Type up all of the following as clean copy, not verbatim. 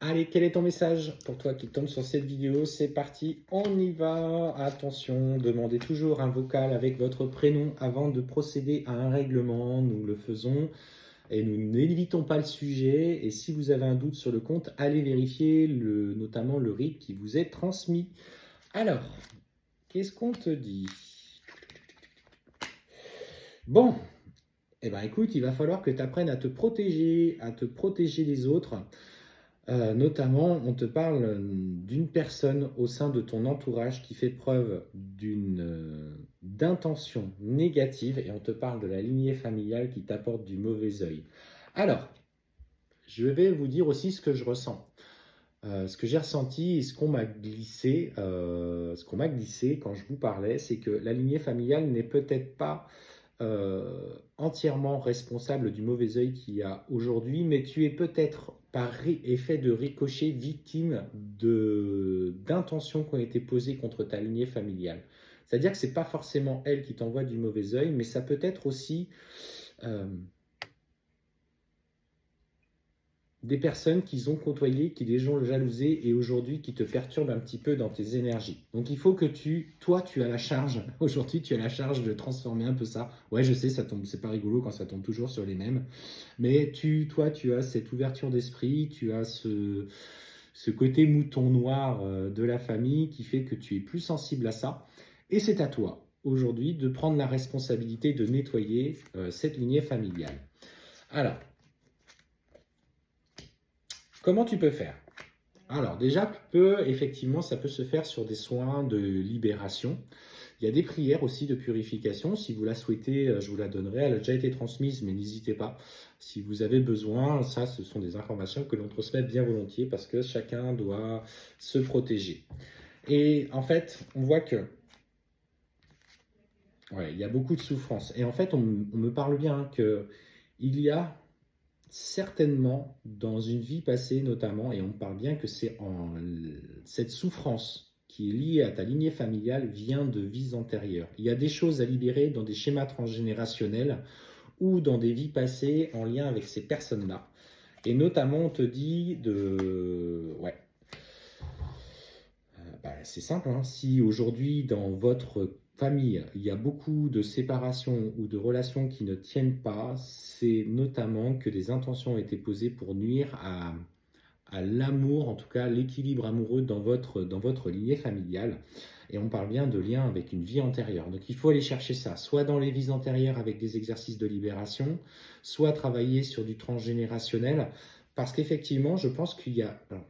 Allez, quel est ton message pour toi qui tombe sur cette vidéo? C'est parti, on y va. Attention, demandez toujours un vocal avec votre prénom avant de procéder à un règlement. Nous le faisons et nous n'évitons pas le sujet. Et si vous avez un doute sur le compte, allez vérifier notamment le RIB qui vous est transmis. Alors, qu'est-ce qu'on te dit? Bon, eh ben écoute, il va falloir que tu apprennes à te protéger des autres. Notamment, on te parle d'une personne au sein de ton entourage qui fait preuve d'intention négative et on te parle de la lignée familiale qui t'apporte du mauvais œil. Alors, je vais vous dire aussi ce que je ressens. Ce que j'ai ressenti et ce qu'on m'a glissé quand je vous parlais, c'est que la lignée familiale n'est peut-être pas entièrement responsable du mauvais œil qu'il y a aujourd'hui, mais tu es peut-être par effet de ricochet victime d'intentions qui ont été posées contre ta lignée familiale. C'est-à-dire que ce n'est pas forcément elle qui t'envoie du mauvais œil, mais ça peut être aussi des personnes qu'ils ont côtoyées, qui les ont jalousées et aujourd'hui qui te perturbent un petit peu dans tes énergies. Donc il faut que toi, tu as la charge, aujourd'hui tu as la charge de transformer un peu ça. Ouais, je sais, ça tombe, c'est pas rigolo quand ça tombe toujours sur les mêmes, mais toi, tu as cette ouverture d'esprit, tu as ce côté mouton noir de la famille qui fait que tu es plus sensible à ça. Et c'est à toi, aujourd'hui, de prendre la responsabilité de nettoyer cette lignée familiale. Alors, comment tu peux faire? Alors déjà, effectivement, ça peut se faire sur des soins de libération. Il y a des prières aussi de purification. Si vous la souhaitez, je vous la donnerai. Elle a déjà été transmise, mais n'hésitez pas. Si vous avez besoin, ça, ce sont des informations que l'on transmet bien volontiers parce que chacun doit se protéger. Et en fait, on voit que il y a beaucoup de souffrance. Et en fait, on me parle bien qu'il y a certainement dans une vie passée notamment, et on parle bien que cette souffrance qui est liée à ta lignée familiale vient de vies antérieures. Il y a des choses à libérer dans des schémas transgénérationnels ou dans des vies passées en lien avec ces personnes-là. Et notamment, on te dit de... Ouais. C'est simple, hein. Si aujourd'hui, dans votre famille, il y a beaucoup de séparations ou de relations qui ne tiennent pas, c'est notamment que des intentions ont été posées pour nuire à l'amour, en tout cas l'équilibre amoureux dans votre lignée familiale. Et on parle bien de lien avec une vie antérieure. Donc il faut aller chercher ça, soit dans les vies antérieures avec des exercices de libération, soit travailler sur du transgénérationnel, parce qu'effectivement, je pense qu'il y a... Alors,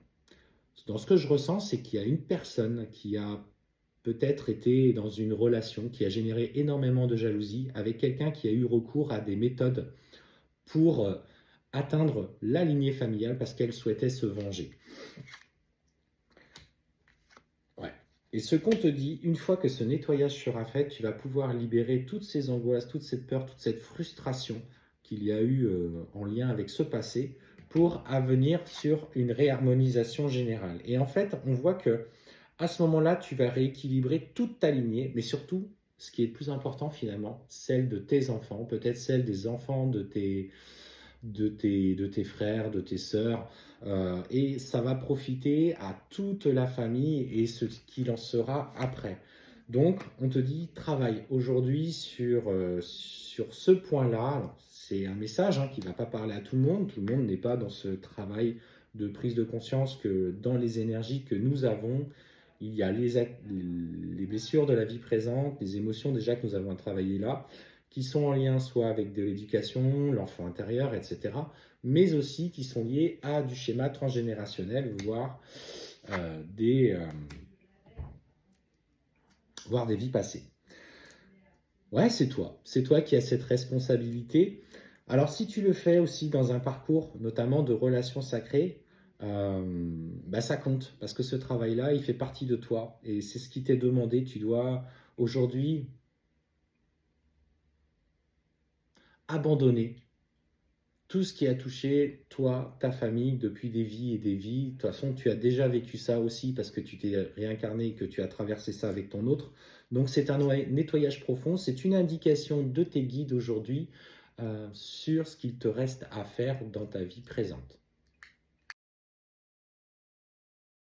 dans ce que je ressens, c'est qu'il y a une personne qui a peut-être été dans une relation qui a généré énormément de jalousie avec quelqu'un qui a eu recours à des méthodes pour atteindre la lignée familiale parce qu'elle souhaitait se venger. Ouais. Et ce qu'on te dit, une fois que ce nettoyage sera fait, tu vas pouvoir libérer toutes ces angoisses, toute cette peur, toute cette frustration qu'il y a eu en lien avec ce passé pour venir sur une réharmonisation générale. Et en fait, on voit que à ce moment-là, tu vas rééquilibrer toute ta lignée, mais surtout, ce qui est le plus important finalement, celle de tes enfants, peut-être celle des enfants de tes frères, de tes sœurs, et ça va profiter à toute la famille et ce qu'il en sera après. Donc, on te dit, travaille aujourd'hui sur ce point-là. C'est un message qui ne va pas parler à tout le monde n'est pas dans ce travail de prise de conscience que dans les énergies que nous avons, il y a les blessures de la vie présente, les émotions déjà que nous avons à travailler là, qui sont en lien soit avec de l'éducation, l'enfant intérieur, etc., mais aussi qui sont liés à du schéma transgénérationnel, voire des vies passées. Ouais, c'est toi qui as cette responsabilité. Alors si tu le fais aussi dans un parcours, notamment de relations sacrées, ça compte, parce que ce travail-là, il fait partie de toi, et c'est ce qui t'est demandé. Tu dois aujourd'hui abandonner tout ce qui a touché toi, ta famille, depuis des vies et des vies. De toute façon, tu as déjà vécu ça aussi parce que tu t'es réincarné et que tu as traversé ça avec ton autre. Donc c'est un nettoyage profond, c'est une indication de tes guides aujourd'hui sur ce qu'il te reste à faire dans ta vie présente.